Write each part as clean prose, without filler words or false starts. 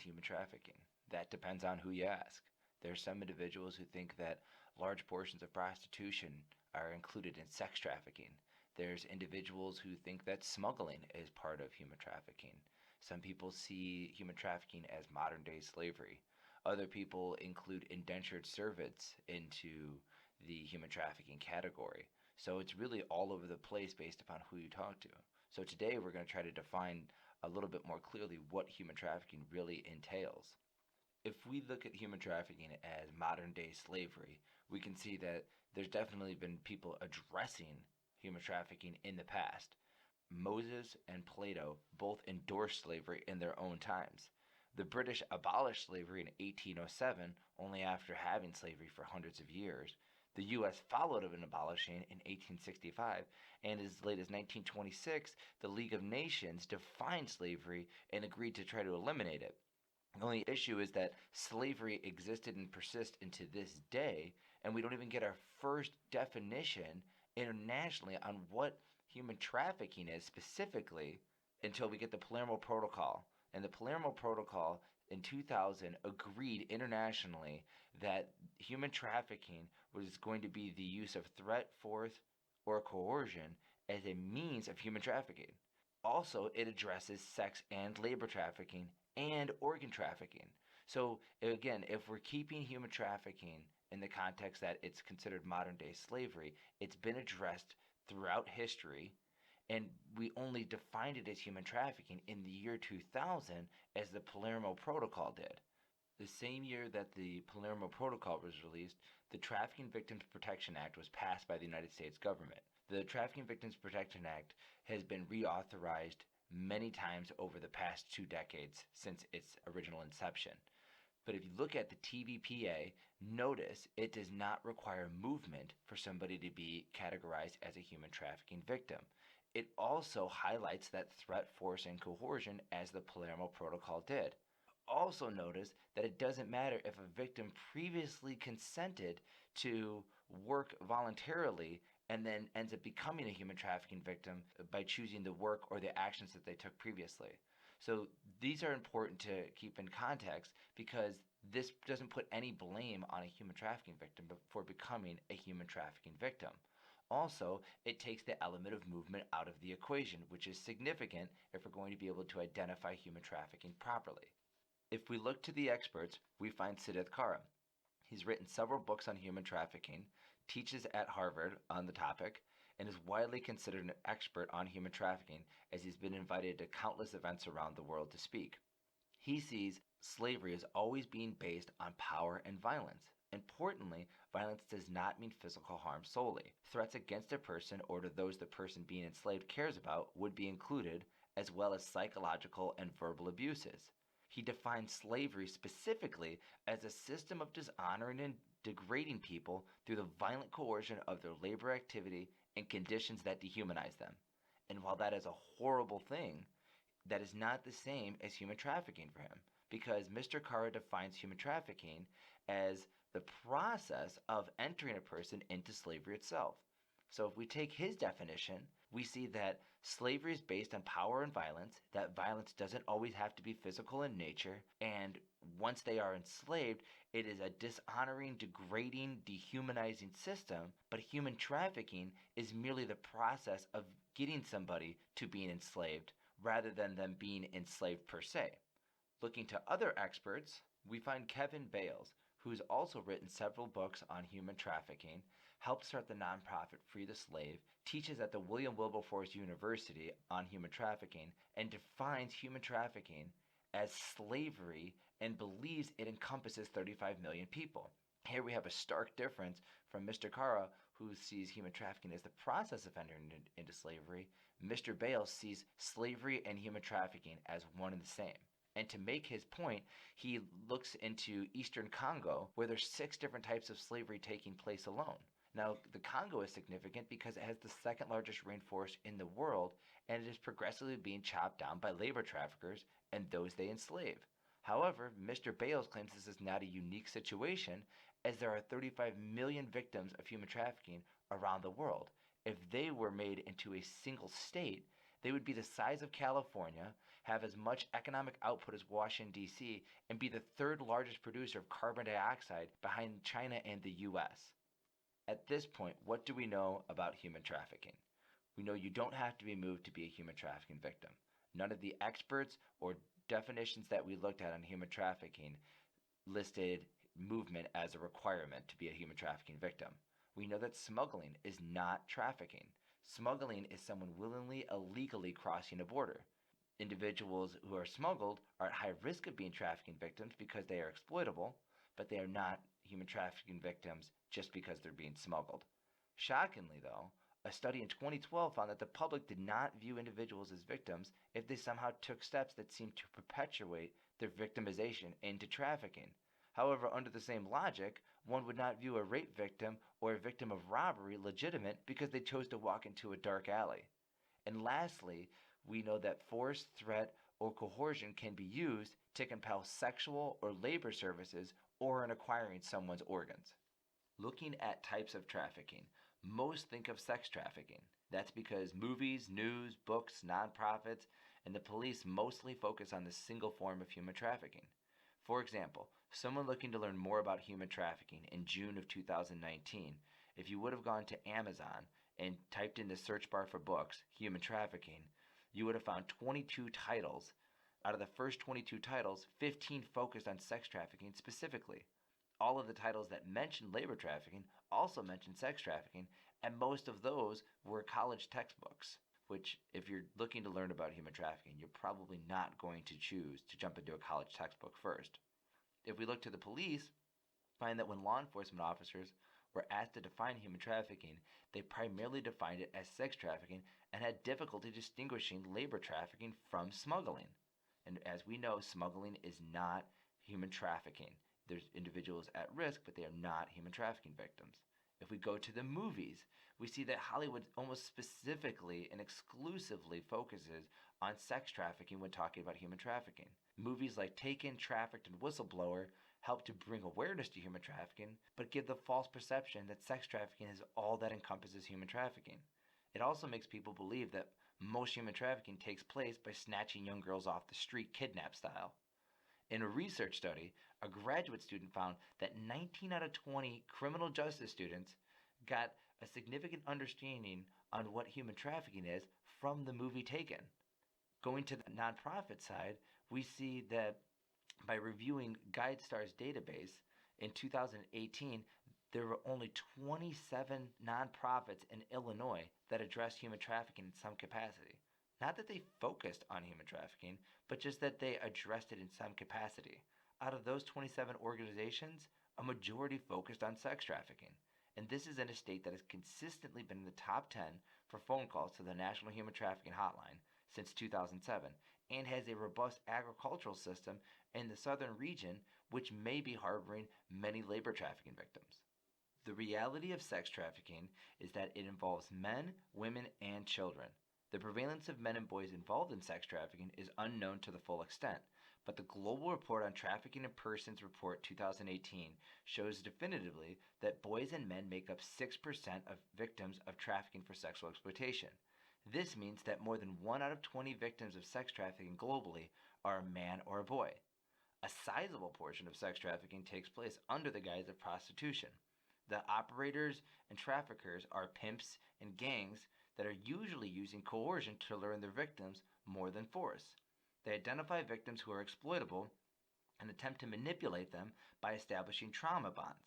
human trafficking? That depends on who you ask. There are some individuals who think that large portions of prostitution are included in sex trafficking. There's individuals who think that smuggling is part of human trafficking. Some people see human trafficking as modern day slavery. Other people include indentured servants into the human trafficking category. So it's really all over the place based upon who you talk to. So today we're going to try to define a little bit more clearly what human trafficking really entails. If we look at human trafficking as modern day slavery, we can see that there's definitely been people addressing human trafficking in the past. Moses and Plato both endorsed slavery in their own times. The British abolished slavery in 1807, only after having slavery for hundreds of years. The U.S. followed in abolishing in 1865, and as late as 1926, the League of Nations defined slavery and agreed to try to eliminate it. The only issue is that slavery existed and persists into this day, and we don't even get our first definition internationally on what human trafficking is specifically until we get the Palermo Protocol. And the Palermo Protocol in 2000 agreed internationally that human trafficking was going to be the use of threat, force, or coercion as a means of human trafficking. Also, it addresses sex and labor trafficking and organ trafficking. So again, if we're keeping human trafficking in the context that it's considered modern day slavery, it's been addressed throughout history, and we only defined it as human trafficking in the year 2000 as the Palermo Protocol did. The same year that the Palermo Protocol was released, the Trafficking Victims Protection Act was passed by the United States government. The Trafficking Victims Protection Act has been reauthorized many times over the past 2 decades since its original inception. But if you look at the TVPA, notice it does not require movement for somebody to be categorized as a human trafficking victim. It also highlights that threat, force, and coercion as the Palermo Protocol did. Also notice that it doesn't matter if a victim previously consented to work voluntarily and then ends up becoming a human trafficking victim by choosing the work or the actions that they took previously. So these are important to keep in context because this doesn't put any blame on a human trafficking victim for becoming a human trafficking victim. Also, it takes the element of movement out of the equation, which is significant if we're going to be able to identify human trafficking properly. If we look to the experts, we find Siddharth Kara. He's written several books on human trafficking, teaches at Harvard on the topic, and is widely considered an expert on human trafficking as he's been invited to countless events around the world to speak. He sees slavery as always being based on power and violence. Importantly, violence does not mean physical harm solely. Threats against a person or to those the person being enslaved cares about would be included, as well as psychological and verbal abuses. He defines slavery specifically as a system of dishonoring and degrading people through the violent coercion of their labor activity and conditions that dehumanize them. And while that is a horrible thing, that is not the same as human trafficking for him, because Mr. Kara defines human trafficking as the process of entering a person into slavery itself. So if we take his definition, we see that slavery is based on power and violence, that violence doesn't always have to be physical in nature, and once they are enslaved, it is a dishonoring, degrading, dehumanizing system, but human trafficking is merely the process of getting somebody to being enslaved rather than them being enslaved per se. Looking to other experts, we find Kevin Bales, who's also written several books on human trafficking, helped start the nonprofit Free the Slave, teaches at the William Wilberforce University on human trafficking, and defines human trafficking as slavery and believes it encompasses 35 million people. Here we have a stark difference from Mr. Kara, who sees human trafficking as the process of entering into slavery. Mr. Bales sees slavery and human trafficking as one and the same. And to make his point, he looks into Eastern Congo, where there's 6 different types of slavery taking place alone. Now, the Congo is significant because it has the second largest rainforest in the world, and it is progressively being chopped down by labor traffickers and those they enslave. However, Mr. Bales claims this is not a unique situation, as there are 35 million victims of human trafficking around the world. If they were made into a single state, They would be the size of California, have as much economic output as Washington, D.C., and be the third largest producer of carbon dioxide behind China and the U.S. At this point, what do we know about human trafficking? We know you don't have to be moved to be a human trafficking victim. None of the experts or definitions that we looked at on human trafficking listed movement as a requirement to be a human trafficking victim. We know that smuggling is not trafficking. Smuggling is someone willingly, illegally crossing a border. Individuals who are smuggled are at high risk of being trafficking victims because they are exploitable, but they are not human trafficking victims just because they're being smuggled. Shockingly, though, a study in 2012 found that the public did not view individuals as victims if they somehow took steps that seemed to perpetuate their victimization into trafficking. However, under the same logic, one would not view a rape victim or a victim of robbery legitimate because they chose to walk into a dark alley. And lastly, we know that force, threat, or coercion can be used to compel sexual or labor services or in acquiring someone's organs. Looking at types of trafficking, most think of sex trafficking. That's because movies, news, books, nonprofits, and the police mostly focus on the single form of human trafficking. For example, someone looking to learn more about human trafficking in June of 2019, if you would have gone to Amazon and typed in the search bar for books, human trafficking, you would have found 22 titles. Out of the first 22 titles, 15 focused on sex trafficking specifically. All of the titles that mentioned labor trafficking also mentioned sex trafficking, and most of those were college textbooks, which, if you're looking to learn about human trafficking, you're probably not going to choose to jump into a college textbook first. If we look to the police, find that when law enforcement officers were asked to define human trafficking, they primarily defined it as sex trafficking and had difficulty distinguishing labor trafficking from smuggling. And as we know, smuggling is not human trafficking. There's individuals at risk, but they are not human trafficking victims. If we go to the movies, we see that Hollywood almost specifically and exclusively focuses on sex trafficking when talking about human trafficking. Movies like Taken, Trafficked, and Whistleblower help to bring awareness to human trafficking, but give the false perception that sex trafficking is all that encompasses human trafficking. It also makes people believe that most human trafficking takes place by snatching young girls off the street kidnap style. In a research study, a graduate student found that 19 out of 20 criminal justice students got a significant understanding on what human trafficking is from the movie Taken. Going to the nonprofit side, we see that by reviewing GuideStar's database in 2018, there were only 27 nonprofits in Illinois that addressed human trafficking in some capacity. Not that they focused on human trafficking, but just that they addressed it in some capacity. Out of those 27 organizations, a majority focused on sex trafficking. And this is in a state that has consistently been in the top 10 for phone calls to the National Human Trafficking Hotline since 2007, and has a robust agricultural system in the southern region, which may be harboring many labor trafficking victims. The reality of sex trafficking is that it involves men, women, and children. The prevalence of men and boys involved in sex trafficking is unknown to the full extent, but the Global Report on Trafficking in Persons Report 2018 shows definitively that boys and men make up 6% of victims of trafficking for sexual exploitation. This means that more than 1 out of 20 victims of sex trafficking globally are a man or a boy. A sizable portion of sex trafficking takes place under the guise of prostitution. The operators and traffickers are pimps and gangs that are usually using coercion to lure in their victims more than force. They identify victims who are exploitable and attempt to manipulate them by establishing trauma bonds.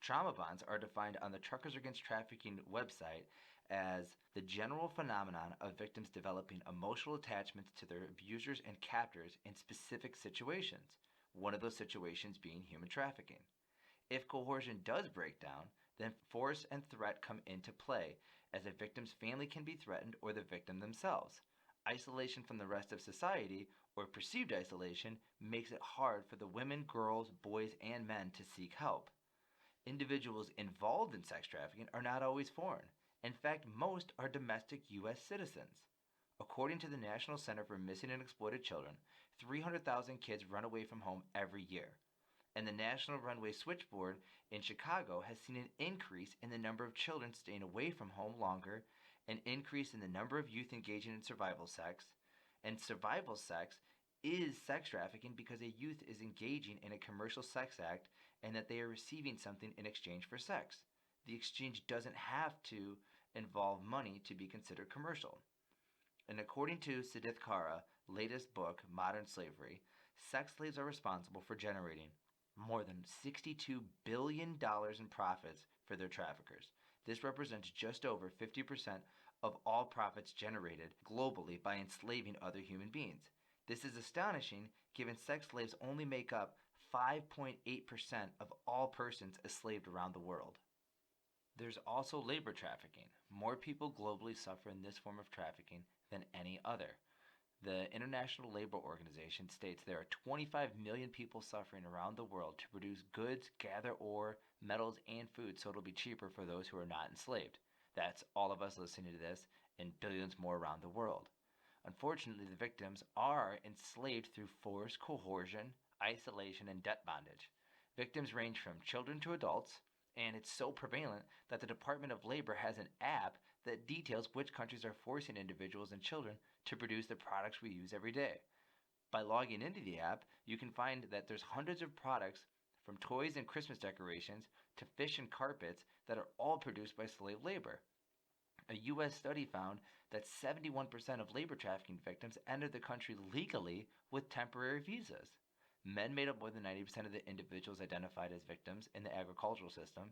Trauma bonds are defined on the Truckers Against Trafficking website as the general phenomenon of victims developing emotional attachments to their abusers and captors in specific situations, one of those situations being human trafficking. If coercion does break down, then force and threat come into play, as a victim's family can be threatened or the victim themselves. Isolation from the rest of society, or perceived isolation, makes it hard for the women, girls, boys, and men to seek help. Individuals involved in sex trafficking are not always foreign. In fact, most are domestic U.S. citizens. According to the National Center for Missing and Exploited Children, 300,000 kids run away from home every year. And the National Runway Switchboard in Chicago has seen an increase in the number of children staying away from home longer an increase in the number of youth engaging in survival sex, and survival sex is sex trafficking because a youth is engaging in a commercial sex act and that they are receiving something in exchange for sex. The exchange doesn't have to involve money to be considered commercial. And according to Sidith Kara's latest book, Modern Slavery, sex slaves are responsible for generating more than $62 billion in profits for their traffickers. This represents just over 50% of all profits generated globally by enslaving other human beings. This is astonishing given sex slaves only make up 5.8% of all persons enslaved around the world. There's also labor trafficking. More people globally suffer in this form of trafficking than any other. The International Labor Organization states there are 25 million people suffering around the world to produce goods, gather ore, metals, and food so it'll be cheaper for those who are not enslaved. That's all of us listening to this and billions more around the world. Unfortunately, the victims are enslaved through force, coercion, isolation, and debt bondage. Victims range from children to adults, and it's so prevalent that the Department of Labor has an app that details which countries are forcing individuals and children to produce the products we use every day. By logging into the app, you can find that there's hundreds of products from toys and Christmas decorations to fish and carpets that are all produced by slave labor. A U.S. study found that 71% of labor trafficking victims entered the country legally with temporary visas. Men made up more than 90% of the individuals identified as victims in the agricultural system,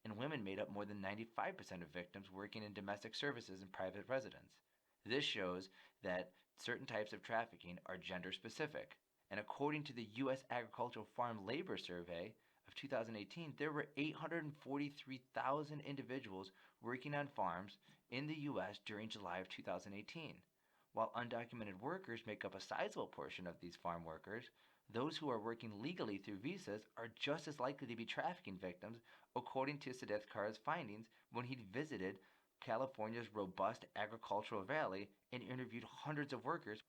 and women made up more than 95% of victims working in domestic services and private residence. This shows that certain types of trafficking are gender specific. And according to the U.S. Agricultural Farm Labor Survey of 2018, there were 843,000 individuals working on farms in the U.S. during July of 2018. While undocumented workers make up a sizable portion of these farm workers, those who are working legally through visas are just as likely to be trafficking victims, according to Sidith Kara's findings when he visited California's robust agricultural valley and interviewed hundreds of workers.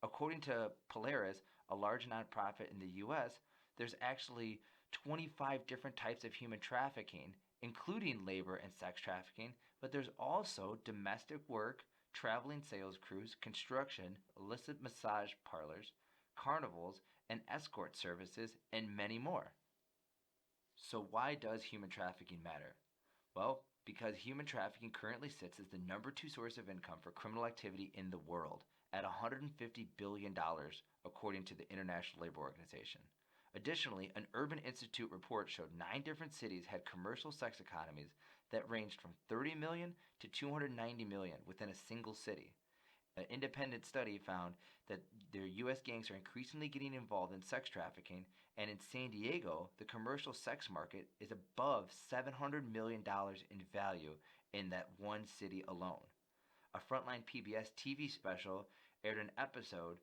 According to Polaris, a large nonprofit in the U.S., there's actually 25 different types of human trafficking, including labor and sex trafficking, but there's also domestic work, traveling sales crews, construction, illicit massage parlors, carnivals, and escort services, and many more. So why does human trafficking matter? Well, because human trafficking currently sits as the number 2 source of income for criminal activity in the world at $150 billion, according to the International Labor Organization. Additionally, an Urban Institute report showed 9 different cities had commercial sex economies that ranged from 30 million to 290 million within a single city. An independent study found that their U.S. gangs are increasingly getting involved in sex trafficking, and in San Diego, the commercial sex market is above $700 million in value in that one city alone. A Frontline PBS TV special aired an episode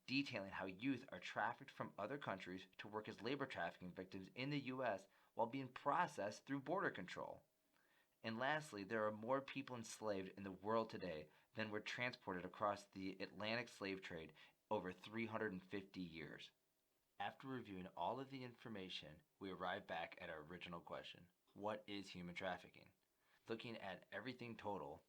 detailing how youth are trafficked from other countries to work as labor trafficking victims in the U.S. while being processed through border control. And lastly, there are more people enslaved in the world today than were transported across the Atlantic slave trade over 350 years. After reviewing all of the information, we arrive back at our original question: what is human trafficking? Looking at everything total,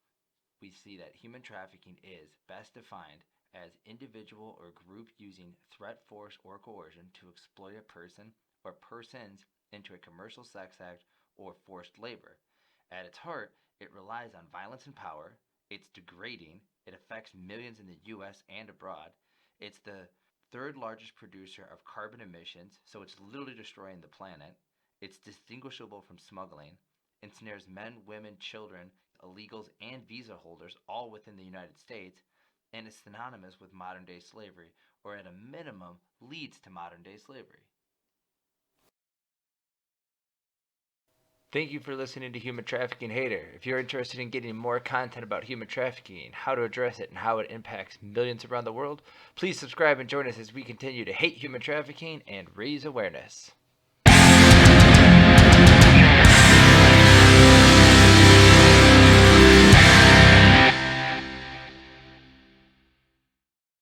we see that human trafficking is best defined as individual or group using threat, force, or coercion to exploit a person or persons into a commercial sex act or forced labor. At its heart, it relies on violence and power. It's degrading. It affects millions in the U.S. and abroad. It's the third largest producer of carbon emissions, so it's literally destroying the planet. It's distinguishable from smuggling. Ensnares men, women, children, illegals, and visa holders all within the United States, and is synonymous with modern-day slavery, or at a minimum leads to modern-day slavery. Thank you for listening to Human Trafficking Hater. If you're interested in getting more content about human trafficking, how to address it, and how it impacts millions around the world, please subscribe and join us as we continue to hate human trafficking and raise awareness.